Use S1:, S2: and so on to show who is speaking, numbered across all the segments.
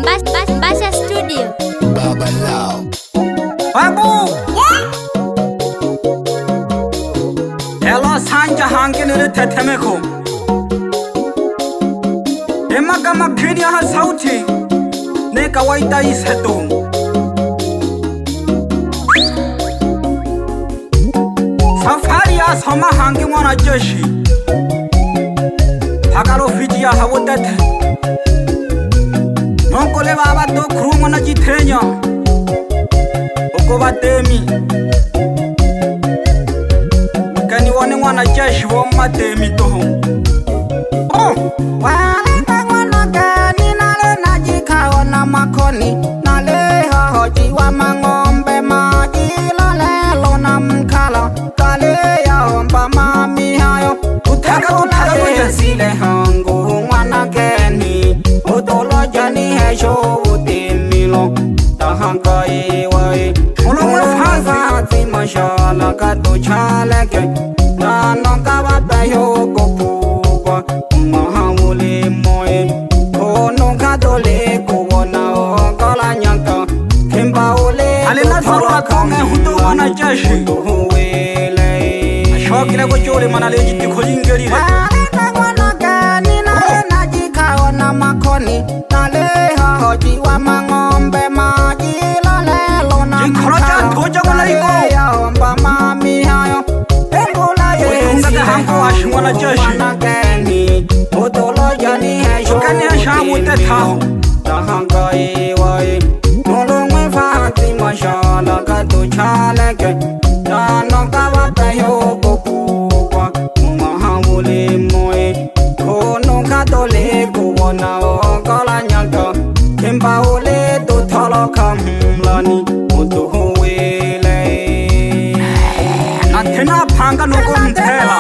S1: Basha Studio.
S2: Baba Lao.
S3: Babu! Hello, Sanja Hankin in the Tetemeko. Emagama Kenya has Sauti. Neka Waita is Hetu. Safaria Sama Hankin on a Jeshi. Hakaro Fijia Hawodet. Non coleva do crumana Jitenia. Okovatemi. Can you want to just want my demi to home? Oh, well, I want to get in a Najika on a Maconi, Naleha, Hoji, Wamangombe, Magila, Lonam Kala, Talea, Bama, Mihayo, Utaka, Sile Hango, Wanagani, Utolojani, Hasho, Utimilo, Tahankai, Way, Olofazi, Mashala, Kato Chalake. No cabayo copupa, Mahamuli moe, oh no catolico, no calanyanca, Kimbaole, Alena Faraka, who don't want a jashi, who will a shock like a jolly manalegi to Colingari. I want to get in a Najika on a Maconi, Naleha, Hoji, Wamangombe, Magila, Lona, Karaja, Toja, Bama, Mihayo. Wanna just Wanagani, Otolojani, Shokania Sham with the town. The Hankai way. No long Fati Mashala, Kato Chalake, Nanokava Tayo, Kopupa, Mahamuli Moe, Kono Katolico, Wana, Kalanyaka, Kimpaole, Totolokam, Lani, Utuhuele. Natina Panga no Gontela.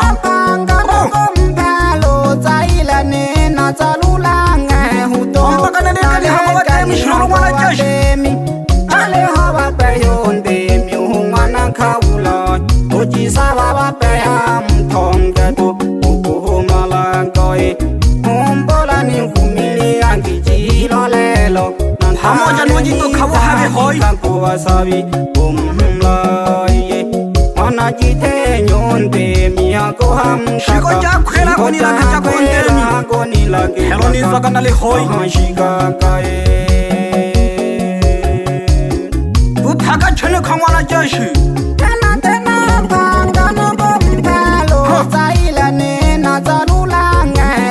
S3: Shiko jakwela konila kajakondemi Heloni zakanali hoi Utaka chene kangwana jashi Tena panga no gompelo Zaila nena zalula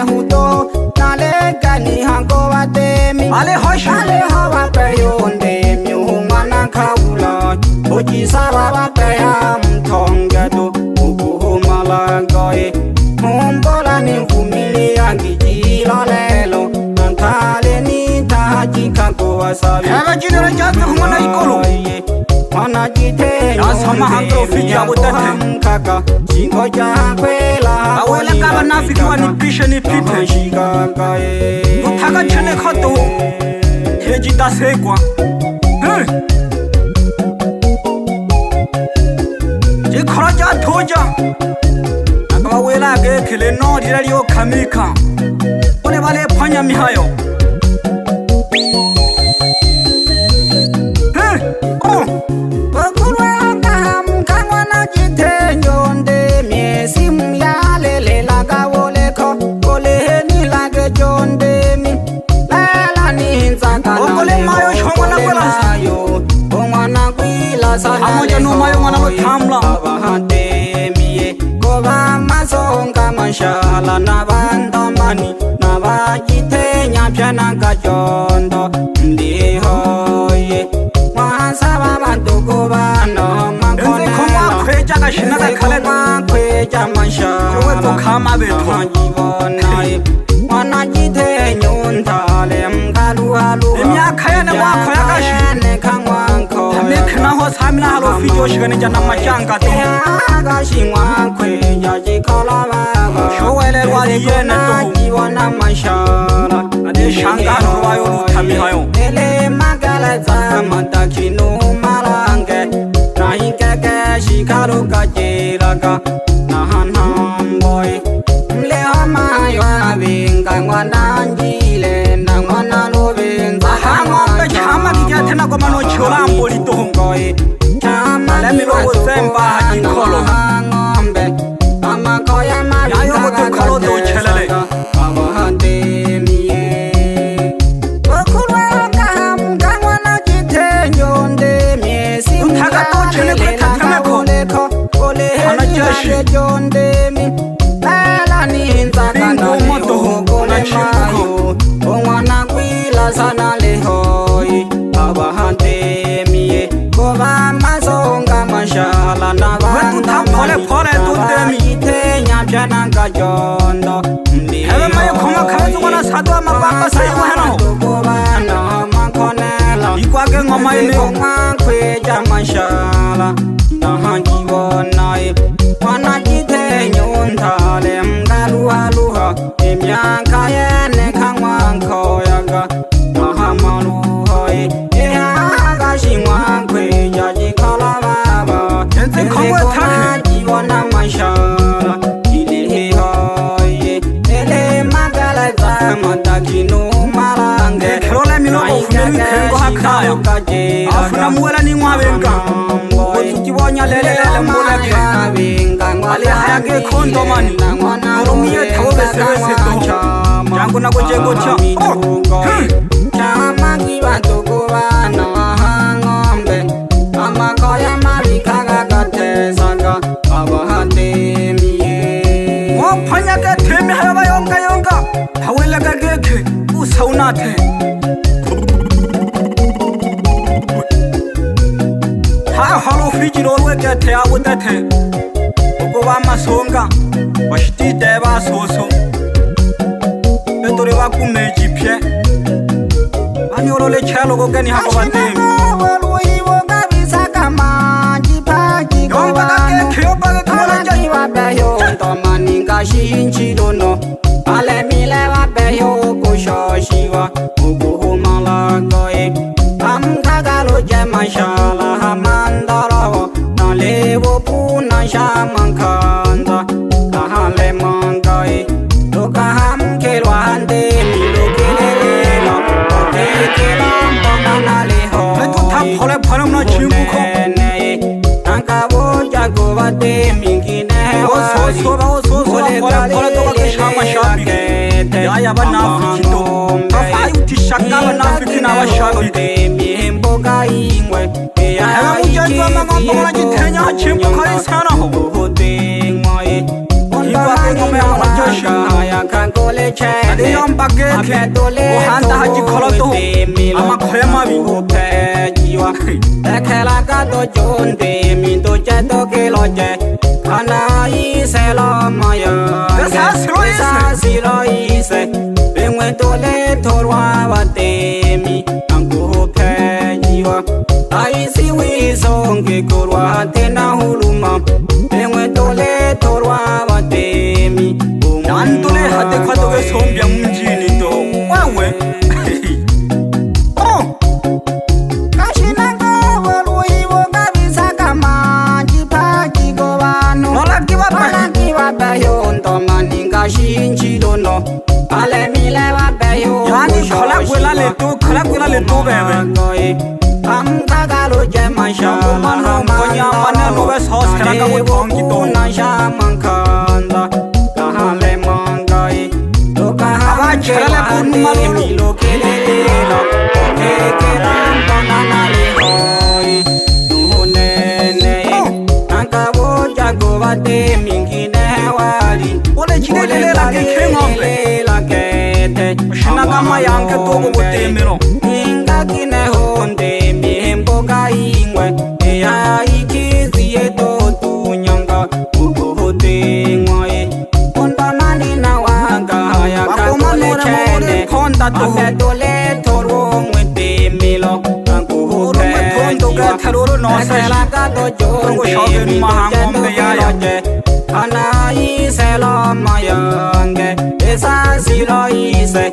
S3: huto Nalega ni hango watemi Ale hoshi Ale hawa peyonde Miumana kaula Oji sara wapeya mtongedo Malagoy, Mombola ni fumili angijila lelo, Nantale ni taji kanko wasabi. Ega jinera jatu humana ikolo. Mana jite yasama hantro fiji abudate. Kaka jingo jakwela. Awele kaba nafikiwa ni pishe ni pite. Utaka chene kato. Heji dasekwa. Jikaraja toja. Wela ke kile no dirario kamika ole vale phanya mihayo oh bakurwa kam kangwana jitenyo nde miesim ya lele laga wole ko ole ni lage jonde mi la ni nzaka ole mayo chongona kwela yo ngwana kwila sa amoja no mayo ngwana bathamla abahate miye koba Songa mashala na bandomani na bajitenya pyana kajondo ndi hoye masaba bantu kubano makone koma kweja kashina kale kweja mashala we to kama beto jibonai wana jitenya ntale mkalu halu emyaka yana wakho yakashi kangwanko amikna ho samina halo fijo shigane jana machanga to agashimwa kweja jikala Showele yena to jiwana mashara ade shangano wayo tamihayo ele magala za matakino marange naikeke shikaru kajiraga nahanam boy mle mayo abinga ngwana njile na ngwana lobenza
S2: lambo litongo Lemilo uzemba hajikolo Yayo kutukolo do chelele Utaka to chele kutatemeko Anajeshi Bingo moto Anachimuko
S3: sana lehoi abahantemie koba mazonga mashala na
S2: banda pole tutemi
S3: itenya jana gajondo
S2: hebe maye khoma khazu gona sadwa mabamba sayo hano
S3: koba na makonela
S2: ikwake ngoma ine
S3: ngakwe jamashala na hanjibonai wana itenya untale mgaluha emyaka yene kangwanko yaga
S2: afuna muwela ni ngwabenga ukibonya lele mbuleke ali hayake khondo mani oromiye thawe sebese to jangu nako jego cha
S3: chama kibantu kubana ngombe amakoya marikaga gatesanga abahatemie
S2: ngophanya ke themi haba yonga hawela ka keke usaunathe halo frijiro weke the abutethe ukuba masonga bashitite basoso betore bakumeji pye anyolo le chalo go keni hako batemi
S3: waluiwo kabisa kama jipaki
S2: yomba ka keke yomba ka kola
S3: jani wabeyo tomaninga shinchidono ale mile wabeyo kushoshiwa ukuhumala goe amkagalo jemashala hamandaro nalewo puna shamankanda kahale mangai lokahamkelwa hande milokelelelo okekelamba manaleho
S2: betuta phole mna chimuko
S3: ankaboja gobate mingine
S2: oso phole to ka shama shabi ya bana fikito afayu tishakala na fikina wa shabi
S3: mboga ingwe
S2: ya mujatwa mangombola jithenya chimuko isana ho yomba keke uhanda hajikoloto amakhoyamabi
S3: ekela kato jonde minto jeto kiloje kana iselo maya silo ise bengwe tole torwa batemi ankupe jiwa aisi wisonge korwa tena huluma bengwe tole torwa batemi
S2: nantole hate kwato ke sombya mjini to wawe
S3: shinchidono ale mile wabeyo
S2: yani khala kwela le to bebe
S3: amkagalo jemashala
S2: mano konya mane no be sauce kala ka utongi to
S3: na shamankanda kahale mangai to kahaba
S2: chala kunu malu
S3: lokelelo kekelamba nanale hoy nuhunene ankabo jago bate mingine wali
S2: ole chilele la ke khengombe
S3: la kete
S2: shina kama yanke to go botemero
S3: inga kine honde mihembo kaingwe ya ikizie to tunyanga uhote ngwe onda mani na wanga ya kakole chene
S2: konda to
S3: apetole toro mwete milo kankuhote
S2: kondo ka tharoro no sa
S3: ka to jonde
S2: shogen mahangombe ya
S3: ana iselo mayange esa silo ise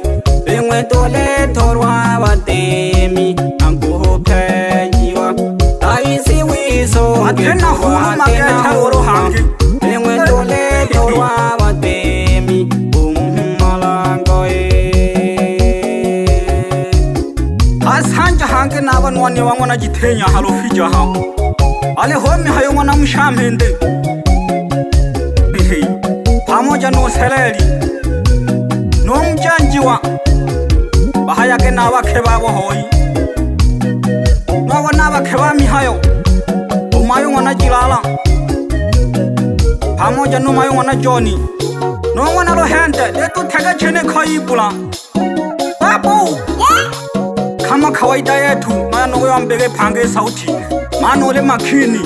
S3: bengwe tole torwa batemi ankuhope jiwa aisi wiso
S2: atena huruma ke tharoro hangi
S3: bengwe tole torwa batemi malangoe
S2: asanja hange n'abanwani bangwana gitenya halofija ha ale homi hayo mwana mshamende pamoja no seleri no mjanjiwa bahaya ke n'abake babo hoyi no n'abake bami hayo umayo mwana jilala pamoja no mayo mwana Johnny no mwana Lohente letu tega chene khaibula babu kama kawaida yetu maana wewe ambege pange sauti maana ole makini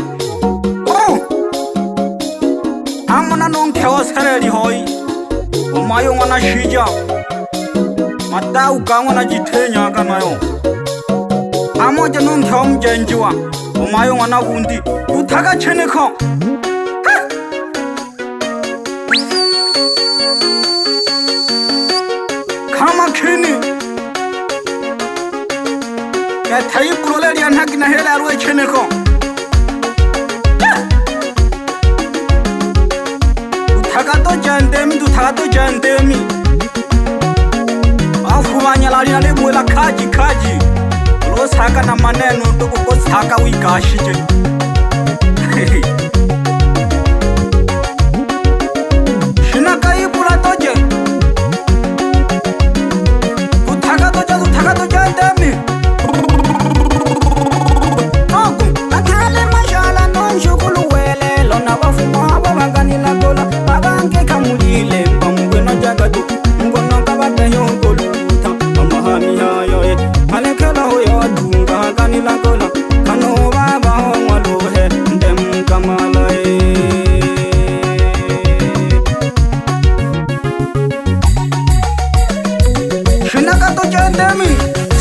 S2: amana nonkewa sereli hoyi umayo mwana Shija matau kangwa na jitenya kanayo pamoja nonkewa mjenjiwa umayo mwana Wundi utaga chene ko kama kini ya thai prole ya nak na hela ro chene ko uthaga to jandemi afu banya la le bola khaji ro saka na maneno to ko saka wi gashije shina kai pula to je uthaga to jandemi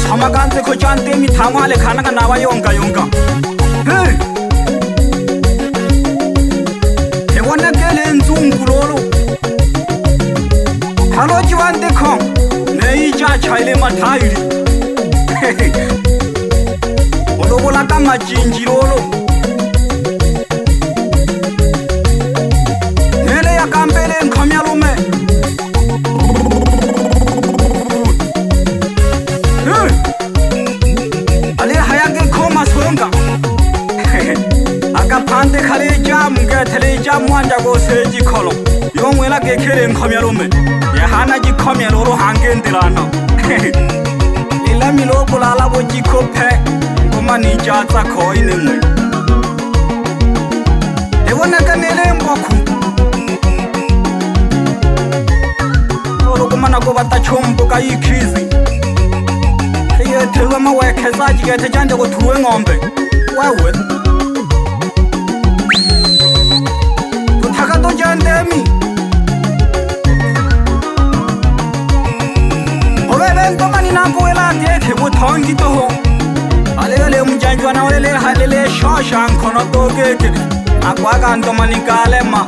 S2: Samaganze ko jandemi thamale khana ka nawa yonga hey ebona kele nzungulolo halo jiwande ko nei ja chaile mathairi olobola ka majinjilolo nele ya kampele nkhomyalume akapande khale jam ngethele jam wanja go seji kholo yongwela ke khele nkhomyalume ya hana ji khomyalo ro hangendelana lila milo bulala bo ji khophe ngoma ni jatsa khoine mwe ebona ka nele mbokhu oro kumana go bata chombo ka ikhizi ye thelwa mawekhe saji ke thejande go thuwe ngombe wewe uthaga to jandemi obebe ngomani nakuwela ndekhe buthongi to alele mjanjwa na olele halele shosha nkhono to keke akwaka ndomani kalema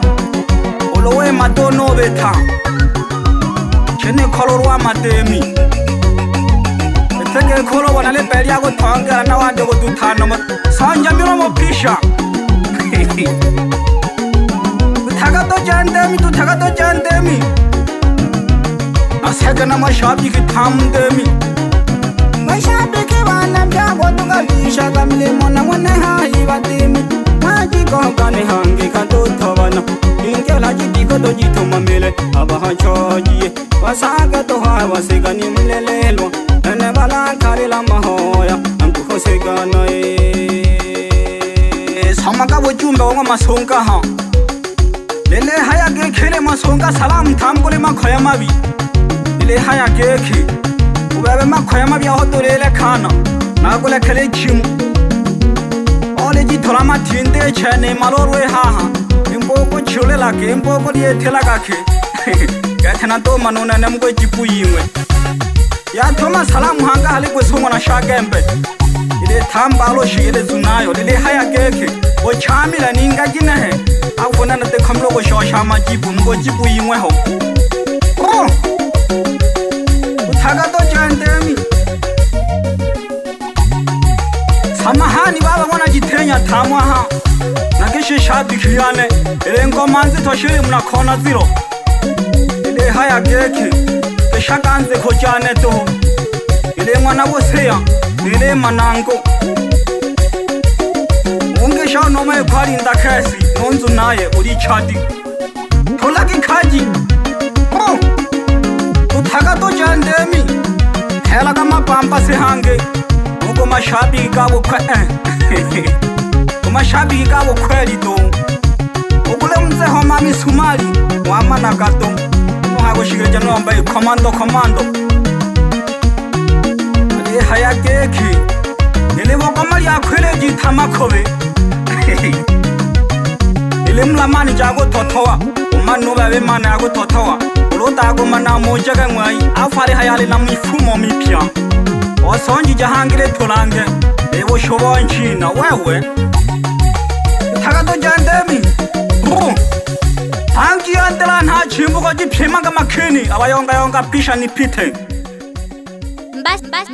S2: olowe matono betha chene kholorwa matemi teke kholo bona le peli ya go thonga na wa de go duthana sanja miro mo pisha uthaga to jandemi asega na mashabi ki thamdemi mashabi ke bana bya go tunga lisha kamile mona mona hai batimi maji ko kane hangi ka to thavana ingela ji ko to ji thoma mele aba choji wasaga to ha wasega ni mlelelo ene bala kharela mahoya anku khosega nae samaka bo chumba wa masonka ha lele haya ke khele masonga salam tham kole makhoya mabi lele haya ke khi ubebe makhoya mabi ho to lele khana na kole khele chim ole ji thola ma thinde chane malorwe ha imbo ko chule la ke imbo ko ye thela ka khe gathana to manona nem ko jipu yingwe ya thoma salam hanga hale ko songona shagembe ile thambalo shile zunayo lele haya ke khi o chamila ninga jinahe akona na te khamlo go shosha ma jipu ngo jipu yingwe ho uthaga to jandemi samahani baba mwana jithenya thamwa ha nakishe shabi khiyane ile ngomanzi thoshile mna khona zero ile haya keke ke shakanze khojane to ile mwana wo seya Nile manango Ungesha noma ekhali ndakasi nonzu naye uri chati Thola ki khaji Uthaka to jandemi Hela kama pampa se hange Uko mashabi ka bukwe Umashabi ka bukweli to Ukule mze homa misumali Wama nagato Nuhago shigeja nomba komando Ale haya keki Ile wakamali ya kwele jitama kobe Ile mlamani jago totowa Umanu babe mana jago totowa Ulota ago mana mojaga mwai Afari hayale na mifumo mipya Osonji jahangile tulange Ewo shobo nchina wewe Tagato jandemi Hangi andela na chimbuko jipimanga makini Abayonga pisha nipite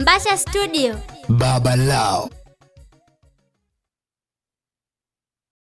S1: Mbasha Studio.
S4: Baba Lao.